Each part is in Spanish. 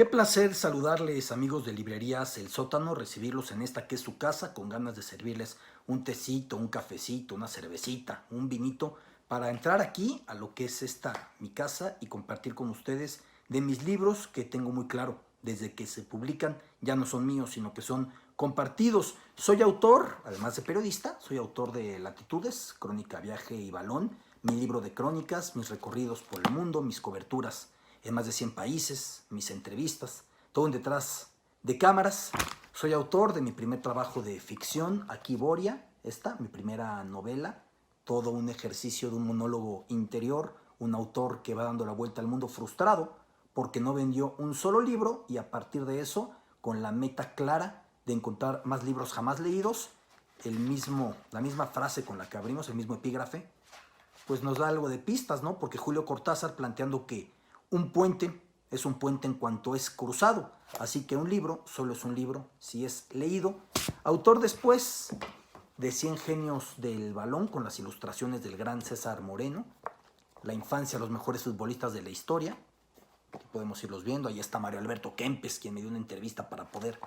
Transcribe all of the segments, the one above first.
Qué placer saludarles, amigos de Librerías El Sótano, recibirlos en esta que es su casa, con ganas de servirles un tecito, un cafecito, una cervecita, un vinito, para entrar aquí a lo que es esta mi casa y compartir con ustedes de mis libros que tengo muy claro, desde que se publican ya no son míos, sino que son compartidos. Soy autor, además de periodista, soy autor de Latitudes, Crónica, Viaje y Balón, mi libro de crónicas, mis recorridos por el mundo, mis coberturas en más de 100 países, mis entrevistas, todo en detrás de cámaras. Soy autor de mi primer trabajo de ficción, Aquí Boria, mi primera novela, todo un ejercicio de un monólogo interior, un autor que va dando la vuelta al mundo frustrado porque no vendió un solo libro y a partir de eso, con la meta clara de encontrar más libros jamás leídos, la misma frase con la que abrimos, el mismo epígrafe, pues nos da algo de pistas, ¿no? Porque Julio Cortázar planteando que un puente es un puente en cuanto es cruzado, así que un libro solo es un libro si es leído. Autor después de 100 genios del balón con las ilustraciones del gran César Moreno, la infancia de los mejores futbolistas de la historia, que podemos irlos viendo. Ahí está Mario Alberto Kempes, quien me dio una entrevista para poder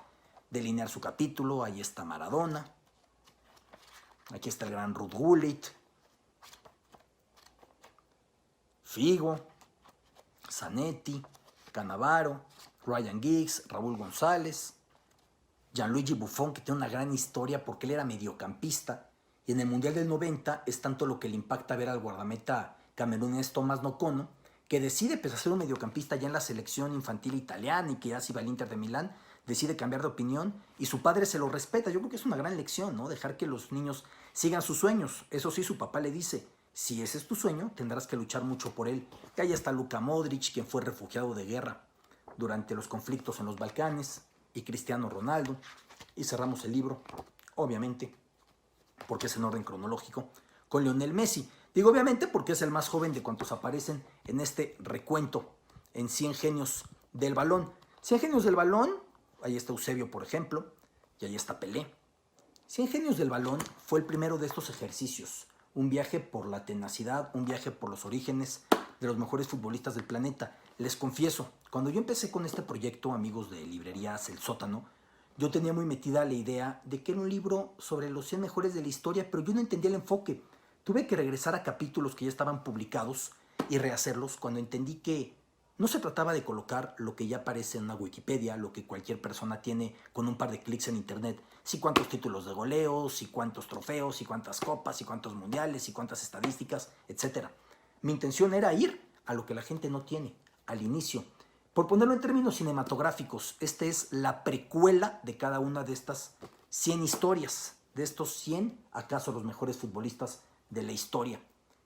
delinear su capítulo. Ahí está Maradona, aquí está el gran Ruud Gullit, Figo, Zanetti, Cannavaro, Ryan Giggs, Raúl González, Gianluigi Buffon, que tiene una gran historia porque él era mediocampista y en el Mundial del 90 es tanto lo que le impacta ver al guardameta camerunés Tomás Nocono, que decide, pese a ser un mediocampista ya en la selección infantil italiana y que ya se iba al Inter de Milán, decide cambiar de opinión y su padre se lo respeta. Yo creo que es una gran lección, ¿no? Dejar que los niños sigan sus sueños. Eso sí, su papá le dice: si ese es tu sueño, tendrás que luchar mucho por él. Y ahí está Luka Modric, quien fue refugiado de guerra durante los conflictos en los Balcanes, y Cristiano Ronaldo. Y cerramos el libro, obviamente, porque es en orden cronológico, con Lionel Messi. Digo obviamente porque es el más joven de cuantos aparecen en este recuento en 100 genios del balón. 100 genios del balón, ahí está Eusebio, por ejemplo, y ahí está Pelé. 100 genios del balón fue el primero de estos ejercicios, un viaje por la tenacidad, un viaje por los orígenes de los mejores futbolistas del planeta. Les confieso, cuando yo empecé con este proyecto, amigos de Librerías El Sótano, yo tenía muy metida la idea de que era un libro sobre los 100 mejores de la historia, pero yo no entendía el enfoque. Tuve que regresar a capítulos que ya estaban publicados y rehacerlos cuando entendí que no se trataba de colocar lo que ya aparece en una Wikipedia, lo que cualquier persona tiene con un par de clics en internet, si cuántos títulos de goleo, si cuántos trofeos, si cuántas copas, si cuántos mundiales, si cuántas estadísticas, etc. Mi intención era ir a lo que la gente no tiene, al inicio. Por ponerlo en términos cinematográficos, esta es la precuela de cada una de estas 100 historias, de estos 100, acaso los mejores futbolistas de la historia.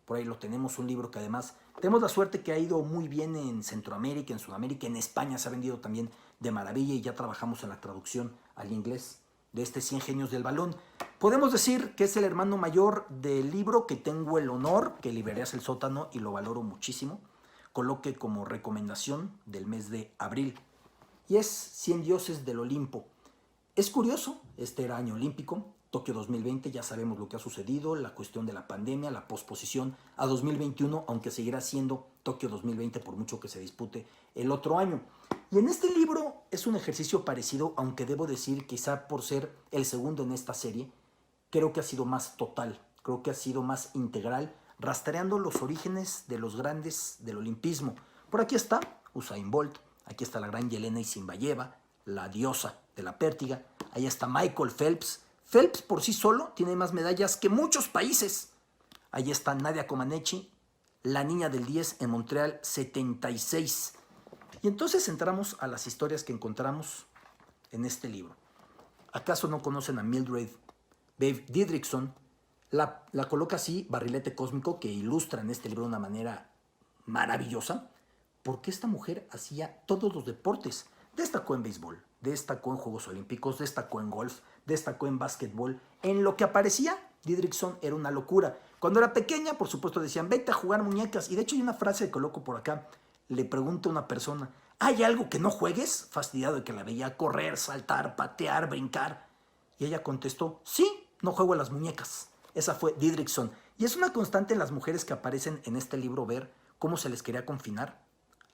Por ahí lo tenemos, un libro que además tenemos la suerte que ha ido muy bien en Centroamérica, en Sudamérica, en España se ha vendido también de maravilla y ya trabajamos en la traducción al inglés de este 100 genios del balón. Podemos decir que es el hermano mayor del libro que tengo el honor, que Librerías El Sótano, y lo valoro muchísimo, coloque como recomendación del mes de abril. Y es 100 dioses del Olimpo. Es curioso, este era año olímpico, Tokio 2020, ya sabemos lo que ha sucedido, la cuestión de la pandemia, la posposición a 2021, aunque seguirá siendo Tokio 2020 por mucho que se dispute el otro año. Y en este libro es un ejercicio parecido, aunque debo decir, quizá por ser el segundo en esta serie, creo que ha sido más total, creo que ha sido más integral, rastreando los orígenes de los grandes del olimpismo. Por aquí está Usain Bolt, aquí está la gran Yelena Isinbayeva, la diosa de la pértiga, ahí está Michael Phelps. Phelps por sí solo tiene más medallas que muchos países. Ahí está Nadia Comaneci, la niña del 10 en Montreal 76. Y entonces entramos a las historias que encontramos en este libro. ¿Acaso no conocen a Mildred Babe Didrikson? La coloca así, barrilete cósmico, que ilustra en este libro de una manera maravillosa, porque esta mujer hacía todos los deportes. Destacó en béisbol, destacó en Juegos Olímpicos, destacó en golf, destacó en básquetbol. En lo que aparecía, Didrikson era una locura. Cuando era pequeña, por supuesto, decían, vete a jugar muñecas. Y de hecho hay una frase que coloco por acá. Le pregunta a una persona, ¿hay algo que no juegues? Fastidiado de que la veía correr, saltar, patear, brincar. Y ella contestó, sí, no juego a las muñecas. Esa fue Didrikson. Y es una constante en las mujeres que aparecen en este libro ver cómo se les quería confinar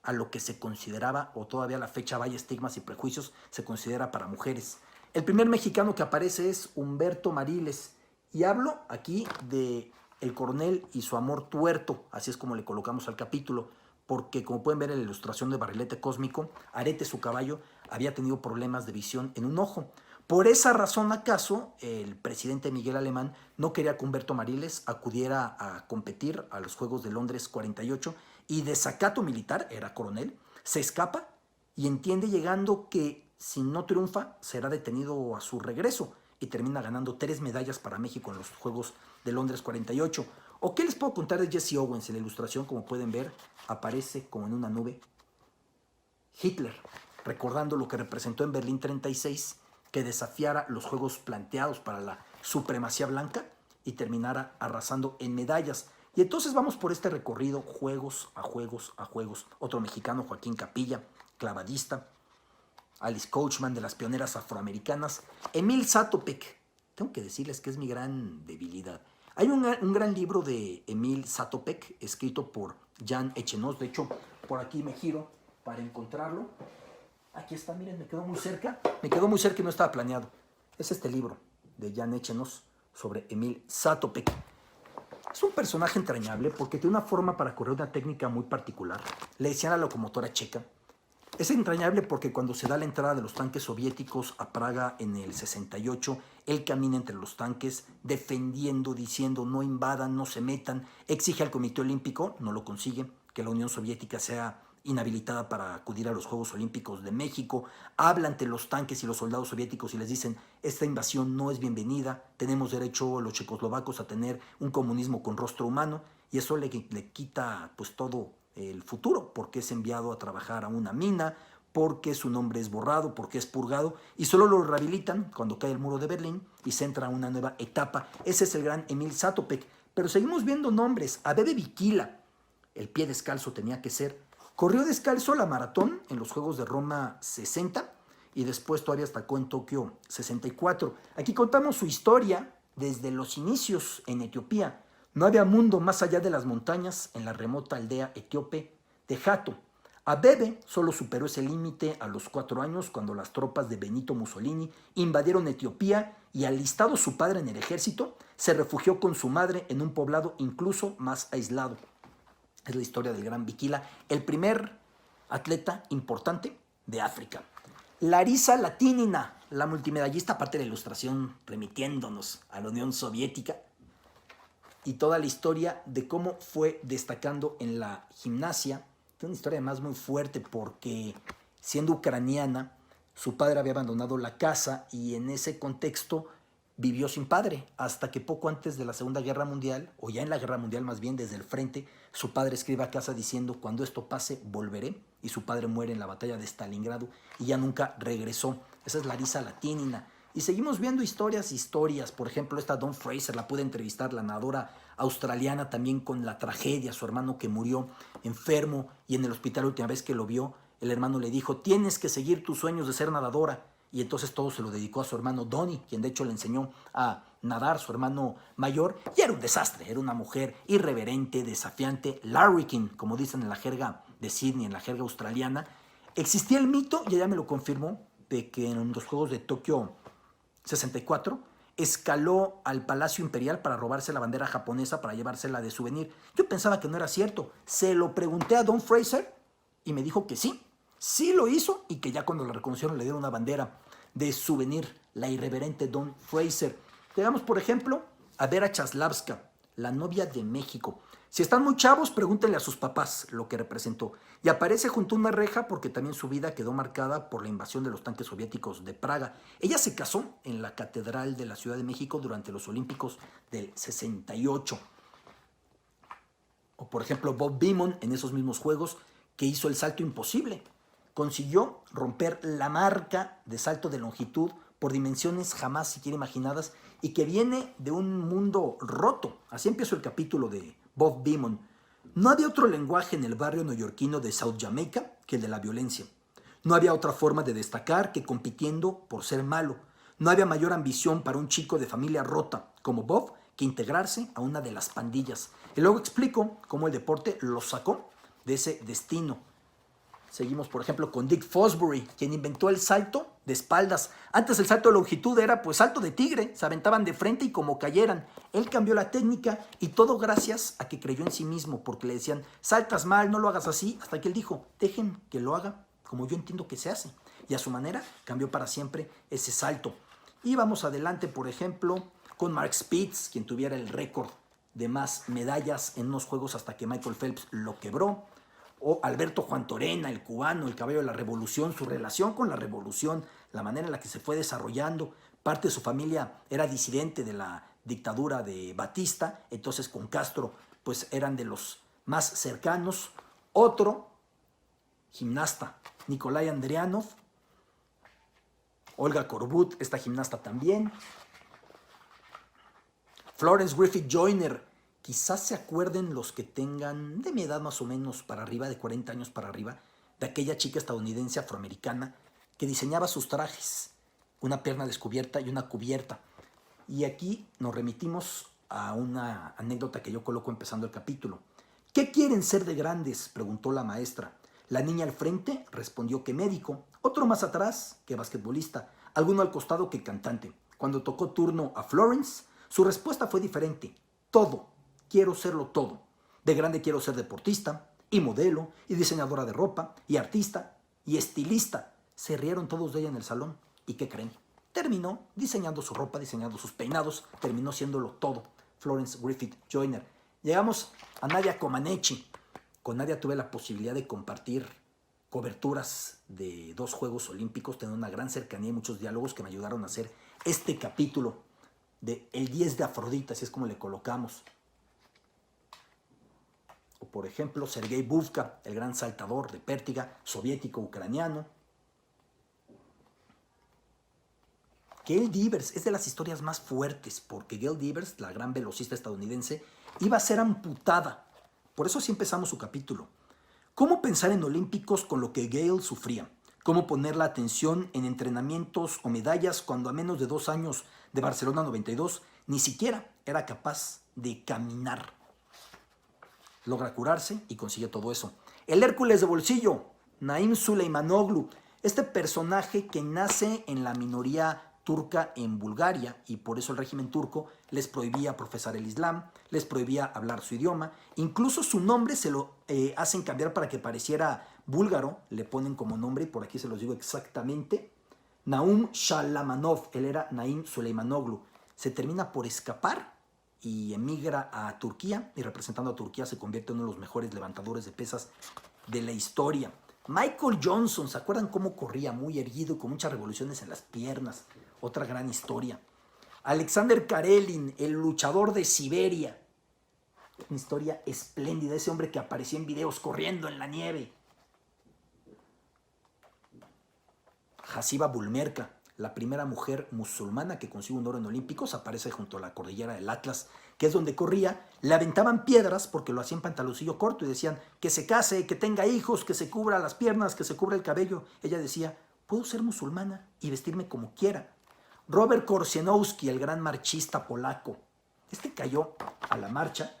a lo que se consideraba, o todavía a la fecha vaya estigmas y prejuicios, se considera para mujeres. El primer mexicano que aparece es Humberto Mariles, y hablo aquí de el coronel y su amor tuerto, así es como le colocamos al capítulo, porque como pueden ver en la ilustración de Barrilete Cósmico, Arete, su caballo, había tenido problemas de visión en un ojo. Por esa razón, acaso, el presidente Miguel Alemán no quería que Humberto Mariles acudiera a competir a los Juegos de Londres 48 y de desacato militar, era coronel, se escapa y entiende llegando que si no triunfa será detenido a su regreso y termina ganando 3 medallas para México en los Juegos de Londres 48. ¿O qué les puedo contar de Jesse Owens? En la ilustración, como pueden ver, aparece como en una nube Hitler, recordando lo que representó en Berlín 36, que desafiara los juegos planteados para la supremacía blanca y terminara arrasando en medallas. Y entonces vamos por este recorrido, juegos a juegos a juegos. Otro mexicano, Joaquín Capilla, clavadista. Alice Coachman, de las pioneras afroamericanas. Emil Zatopek, tengo que decirles que es mi gran debilidad. Hay un gran libro de Emil Zatopek, escrito por Jan Echenoz. De hecho, por aquí me giro para encontrarlo. Aquí está, miren, me quedó muy cerca. Me quedó muy cerca y no estaba planeado. Es este libro de Jan Echenoz sobre Emil Zatopek. Es un personaje entrañable porque tiene una forma para correr, una técnica muy particular. Le decían la locomotora checa. Es entrañable porque cuando se da la entrada de los tanques soviéticos a Praga en el 68, él camina entre los tanques defendiendo, diciendo no invadan, no se metan, exige al Comité Olímpico, no lo consigue, que la Unión Soviética sea inhabilitada para acudir a los Juegos Olímpicos de México, habla ante los tanques y los soldados soviéticos y les dicen esta invasión no es bienvenida, tenemos derecho los checoslovacos a tener un comunismo con rostro humano, y eso le quita pues todo el futuro, porque es enviado a trabajar a una mina, porque su nombre es borrado, porque es purgado, y solo lo rehabilitan cuando cae el muro de Berlín y se entra a una nueva etapa. Ese es el gran Emil Zatopek. Pero seguimos viendo nombres. Abebe Bikila, el pie descalzo tenía que ser, corrió descalzo la maratón en los Juegos de Roma 60 y después todavía destacó en Tokio 64. Aquí contamos su historia desde los inicios en Etiopía. No había mundo más allá de las montañas en la remota aldea etíope de Hato. Abebe solo superó ese límite a los 4 años cuando las tropas de Benito Mussolini invadieron Etiopía y alistado su padre en el ejército, se refugió con su madre en un poblado incluso más aislado. Es la historia del gran Bikila, el primer atleta importante de África. Larisa Latínina, la multimedallista, aparte de la ilustración remitiéndonos a la Unión Soviética, y toda la historia de cómo fue destacando en la gimnasia. Tiene una historia además muy fuerte porque siendo ucraniana, su padre había abandonado la casa y en ese contexto vivió sin padre, hasta que poco antes de la Segunda Guerra Mundial, o ya en la Guerra Mundial más bien desde el frente, su padre escribe a casa diciendo cuando esto pase volveré, y su padre muere en la batalla de Stalingrado y ya nunca regresó. Esa es Larisa Latínina. Y seguimos viendo historias, por ejemplo esta Dawn Fraser, la pude entrevistar, la nadadora australiana, también con la tragedia, su hermano que murió enfermo y en el hospital la última vez que lo vio, el hermano le dijo, tienes que seguir tus sueños de ser nadadora, y entonces todo se lo dedicó a su hermano Donnie, quien de hecho le enseñó a nadar, su hermano mayor, y era un desastre, era una mujer irreverente, desafiante, larrikin, como dicen en la jerga de Sydney, en la jerga australiana. Existía el mito, y ella me lo confirmó, de que en los Juegos de Tokio 64, escaló al Palacio Imperial para robarse la bandera japonesa para llevársela de souvenir. Yo pensaba que no era cierto. Se lo pregunté a Dawn Fraser y me dijo que sí, sí lo hizo y que ya cuando la reconocieron le dieron una bandera de souvenir, la irreverente Dawn Fraser. Tenemos, por ejemplo, a Vera Chaslavska, la novia de México. Si están muy chavos, pregúntenle a sus papás lo que representó. Y aparece junto a una reja porque también su vida quedó marcada por la invasión de los tanques soviéticos de Praga. Ella se casó en la Catedral de la Ciudad de México durante los Olímpicos del 68. O por ejemplo Bob Beamon en esos mismos Juegos, que hizo el salto imposible. Consiguió romper la marca de salto de longitud por dimensiones jamás siquiera imaginadas y que viene de un mundo roto. Así empezó el capítulo de Bob Beamon. No había otro lenguaje en el barrio neoyorquino de South Jamaica que el de la violencia. No había otra forma de destacar que compitiendo por ser malo. No había mayor ambición para un chico de familia rota como Bob que integrarse a una de las pandillas. Y luego explico cómo el deporte lo sacó de ese destino. Seguimos, por ejemplo, con Dick Fosbury, quien inventó el salto de espaldas. Antes el salto de longitud era pues salto de tigre, se aventaban de frente y como cayeran. Él cambió la técnica y todo gracias a que creyó en sí mismo, porque le decían, saltas mal, no lo hagas así, hasta que él dijo, dejen que lo haga como yo entiendo que se hace. Y a su manera cambió para siempre ese salto. Y vamos adelante, por ejemplo, con Mark Spitz, quien tuviera el récord de más medallas en unos juegos hasta que Michael Phelps lo quebró. O Alberto Juan Torena, el cubano, el caballo de la revolución, su relación con la revolución, la manera en la que se fue desarrollando. Parte de su familia era disidente de la dictadura de Batista, entonces con Castro pues eran de los más cercanos. Otro gimnasta, Nikolai Andrianov, Olga Korbut, esta gimnasta también. Florence Griffith Joyner, quizás se acuerden los que tengan de mi edad más o menos para arriba, de 40 años para arriba, de aquella chica estadounidense afroamericana que diseñaba sus trajes, una pierna descubierta y una cubierta. Y aquí nos remitimos a una anécdota que yo coloco empezando el capítulo. ¿Qué quieren ser de grandes?, preguntó la maestra. La niña al frente respondió que médico, otro más atrás que basquetbolista, alguno al costado que cantante. Cuando tocó turno a Florence, su respuesta fue diferente. Todo, quiero serlo todo. De grande quiero ser deportista, y modelo, y diseñadora de ropa, y artista, y estilista. Se rieron todos de ella en el salón. ¿Y qué creen? Terminó diseñando su ropa, diseñando sus peinados, terminó siéndolo todo. Florence Griffith Joyner. Llegamos a Nadia Comaneci. Con Nadia tuve la posibilidad de compartir coberturas de 2 Juegos Olímpicos, tener una gran cercanía y muchos diálogos que me ayudaron a hacer este capítulo de El 10 de Afrodita, así es como le colocamos. O por ejemplo, Sergei Bubka, el gran saltador de pértiga, soviético-ucraniano. Gail Devers es de las historias más fuertes, porque Gail Devers, la gran velocista estadounidense, iba a ser amputada. Por eso así empezamos su capítulo. ¿Cómo pensar en olímpicos con lo que Gail sufría? ¿Cómo poner la atención en entrenamientos o medallas cuando a menos de 2 años de Barcelona 92 ni siquiera era capaz de caminar? Logra curarse y consigue todo eso. El Hércules de bolsillo, Naim Suleimanoglu, este personaje que nace en la minoría turca en Bulgaria y por eso el régimen turco les prohibía profesar el Islam, les prohibía hablar su idioma, incluso su nombre se lo hacen cambiar para que pareciera búlgaro, le ponen como nombre, y por aquí se los digo exactamente, Naum Shalamanov, él era Naim Suleimanoglu, se termina por escapar y emigra a Turquía y representando a Turquía se convierte en uno de los mejores levantadores de pesas de la historia. Michael Johnson, ¿se acuerdan cómo corría? Muy erguido, con muchas revoluciones en las piernas. Otra gran historia. Alexander Karelin, el luchador de Siberia. Una historia espléndida. Ese hombre que aparecía en videos corriendo en la nieve. Hasiba Bulmerka, la primera mujer musulmana que consigue un oro en Olímpicos, aparece junto a la cordillera del Atlas, que es donde corría. Le aventaban piedras porque lo hacía en pantaloncillo corto y decían que se case, que tenga hijos, que se cubra las piernas, que se cubra el cabello. Ella decía, puedo ser musulmana y vestirme como quiera. Robert Korsienowski, el gran marchista polaco. Este cayó a la marcha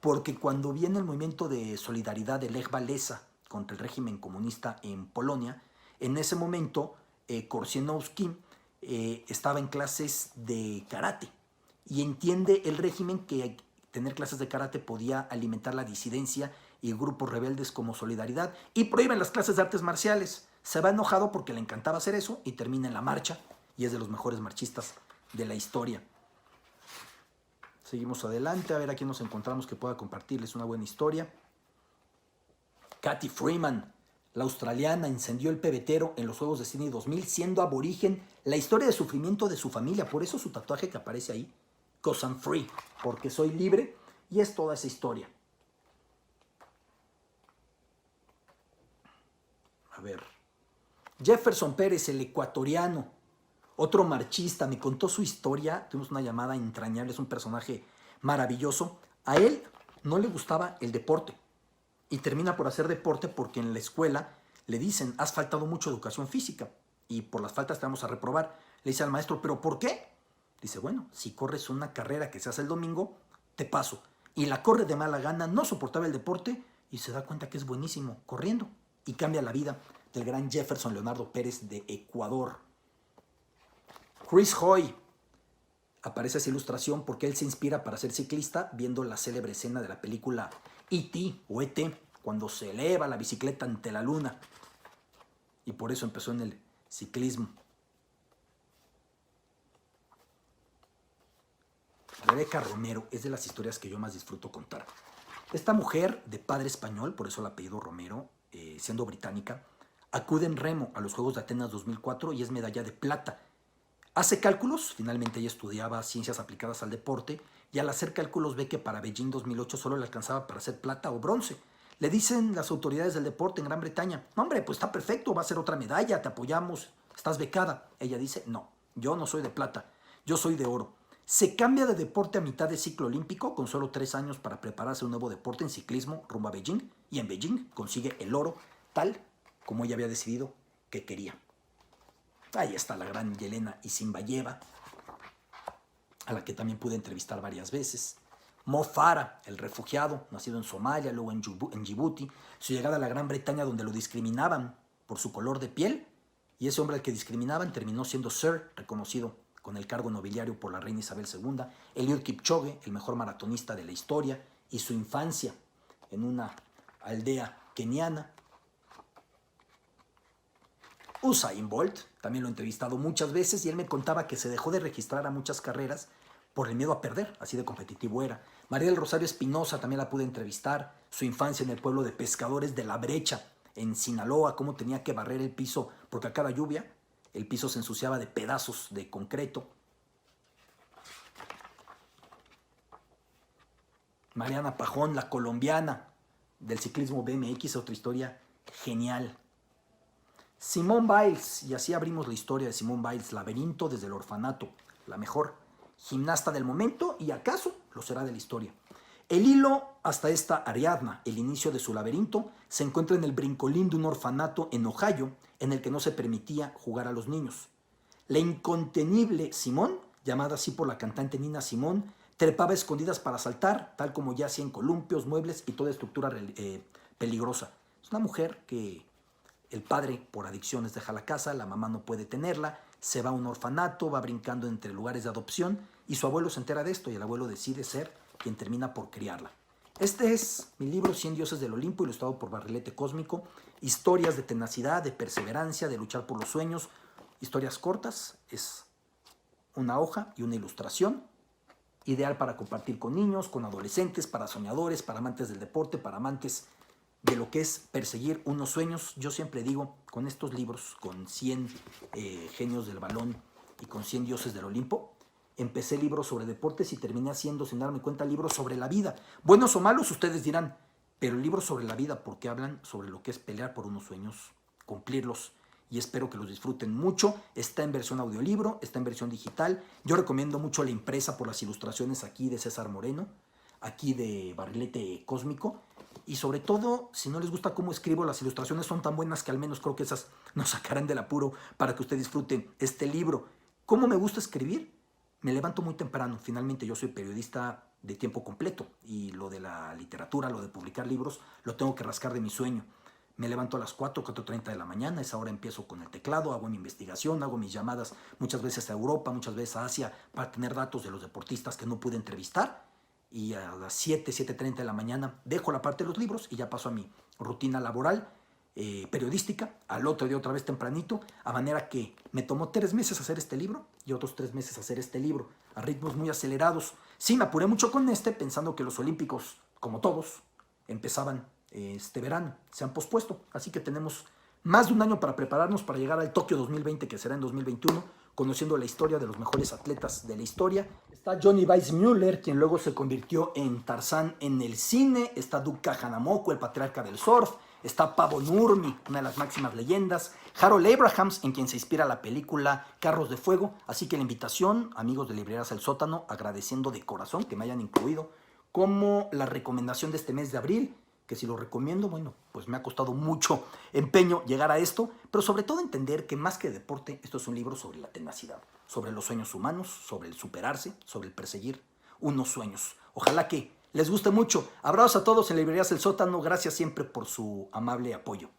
porque cuando viene el movimiento de solidaridad de Lech Walesa contra el régimen comunista en Polonia, en ese momento Korsienowski estaba en clases de karate y entiende el régimen que tener clases de karate podía alimentar la disidencia y grupos rebeldes como Solidaridad y prohíben las clases de artes marciales. Se va enojado porque le encantaba hacer eso y termina en la marcha y es de los mejores marchistas de la historia. Seguimos adelante, a ver a quién nos encontramos que pueda compartirles una buena historia. Cathy Freeman, la australiana, incendió el pebetero en los Juegos de Sydney 2000 siendo aborigen. La historia de sufrimiento de su familia, por eso su tatuaje que aparece ahí, 'Cause I'm free, porque soy libre, y es toda esa historia. A ver, Jefferson Pérez, el ecuatoriano, otro marchista, me contó su historia, tuvimos una llamada entrañable, es un personaje maravilloso. A él no le gustaba el deporte y termina por hacer deporte porque en la escuela le dicen, has faltado mucho educación física y por las faltas te vamos a reprobar. Le dice al maestro, ¿pero por qué? Dice, bueno, si corres una carrera que se hace el domingo, te paso. Y la corre de mala gana, no soportaba el deporte y se da cuenta que es buenísimo corriendo. y cambia la vida del gran Jefferson Leonardo Pérez de Ecuador. Chris Hoy, aparece esa ilustración porque él se inspira para ser ciclista viendo la célebre escena de la película E.T. o E.T., cuando se eleva la bicicleta ante la luna. Y por eso empezó en el ciclismo. Rebeca Romero es de las historias que yo más disfruto contar. Esta mujer de padre español, por eso el apellido Romero, siendo británica, acude en remo a los Juegos de Atenas 2004 y es medalla de plata. Hace cálculos, finalmente ella estudiaba ciencias aplicadas al deporte y al hacer cálculos ve que para Beijing 2008 solo le alcanzaba para hacer plata o bronce. Le dicen las autoridades del deporte en Gran Bretaña, no, hombre, pues está perfecto, va a ser otra medalla, te apoyamos, estás becada. Ella dice, no, yo no soy de plata, yo soy de oro. Se cambia de deporte a mitad de ciclo olímpico con solo 3 años para prepararse un nuevo deporte en ciclismo rumbo a Beijing y en Beijing consigue el oro tal como ella había decidido que quería. Ahí está la gran Yelena Isinbayeva, a la que también pude entrevistar varias veces. Mo Farah, el refugiado, nacido en Somalia, luego en Djibouti, su llegada a la Gran Bretaña donde lo discriminaban por su color de piel, y ese hombre al que discriminaban terminó siendo Sir, reconocido con el cargo nobiliario por la reina Isabel II. Eliud Kipchoge, el mejor maratonista de la historia, y su infancia en una aldea keniana. Usain Bolt, también lo he entrevistado muchas veces y él me contaba que se dejó de registrar a muchas carreras por el miedo a perder, así de competitivo era. María del Rosario Espinosa también la pude entrevistar, su infancia en el pueblo de pescadores de La Brecha, en Sinaloa, cómo tenía que barrer el piso, porque a cada lluvia el piso se ensuciaba de pedazos de concreto. Mariana Pajón, la colombiana del ciclismo BMX, otra historia genial. Simone Biles, y así abrimos la historia de Simone Biles, laberinto desde el orfanato, la mejor gimnasta del momento y acaso lo será de la historia. El hilo hasta esta Ariadna, el inicio de su laberinto, se encuentra en el brincolín de un orfanato en Ohio en el que no se permitía jugar a los niños. La incontenible Simone, llamada así por la cantante Nina Simone, trepaba escondidas para saltar, tal como ya hacía en columpios, muebles y toda estructura peligrosa. Es una mujer que el padre, por adicciones, deja la casa, la mamá no puede tenerla, se va a un orfanato, va brincando entre lugares de adopción y su abuelo se entera de esto y el abuelo decide ser quien termina por criarla. Este es mi libro 100 dioses del Olimpo, ilustrado por Barrilete Cósmico. Historias de tenacidad, de perseverancia, de luchar por los sueños. Historias cortas, es una hoja y una ilustración. Ideal para compartir con niños, con adolescentes, para soñadores, para amantes del deporte, para amantes de lo que es perseguir unos sueños. Yo siempre digo, con estos libros, con 100 genios del balón y con 100 dioses del Olimpo, empecé libros sobre deportes y terminé haciendo, sin darme cuenta, libros sobre la vida. Buenos o malos, ustedes dirán, pero libros sobre la vida porque hablan sobre lo que es pelear por unos sueños, cumplirlos, y espero que los disfruten mucho. Está en versión audiolibro, está en versión digital. Yo recomiendo mucho la impresa por las ilustraciones aquí de César Moreno, aquí de Barrilete Cósmico, y sobre todo, si no les gusta cómo escribo, las ilustraciones son tan buenas que al menos creo que esas nos sacarán del apuro para que usted disfrute este libro. ¿Cómo me gusta escribir? Me levanto muy temprano. Finalmente yo soy periodista de tiempo completo y lo de la literatura, lo de publicar libros, lo tengo que rascar de mi sueño. Me levanto a las 4:30 de la mañana, a esa hora empiezo con el teclado, hago mi investigación, hago mis llamadas muchas veces a Europa, muchas veces a Asia, para tener datos de los deportistas que no pude entrevistar. Y a las 7:30 de la mañana dejo la parte de los libros y ya paso a mi rutina laboral, periodística, al otro día otra vez tempranito, a manera que me tomó 3 meses hacer este libro y otros 3 meses hacer este libro, a ritmos muy acelerados. Sí, me apuré mucho con pensando que los olímpicos, como todos, empezaban este verano, se han pospuesto, así que tenemos más de un año para prepararnos para llegar al Tokio 2020, que será en 2021, conociendo la historia de los mejores atletas de la historia. Está Johnny Weissmuller, quien luego se convirtió en Tarzán en el cine. Está Duka Hanamoko, el patriarca del surf. Está Paavo Nurmi, una de las máximas leyendas. Harold Abrahams, en quien se inspira la película Carros de Fuego. Así que la invitación, amigos de Librerías El Sótano, agradeciendo de corazón que me hayan incluido, como la recomendación de este mes de abril, que si lo recomiendo, bueno, pues me ha costado mucho empeño llegar a esto, pero sobre todo entender que más que deporte, esto es un libro sobre la tenacidad, sobre los sueños humanos, sobre el superarse, sobre el perseguir unos sueños. Ojalá que les guste mucho. Abrazos a todos en Librerías El Sótano. Gracias siempre por su amable apoyo.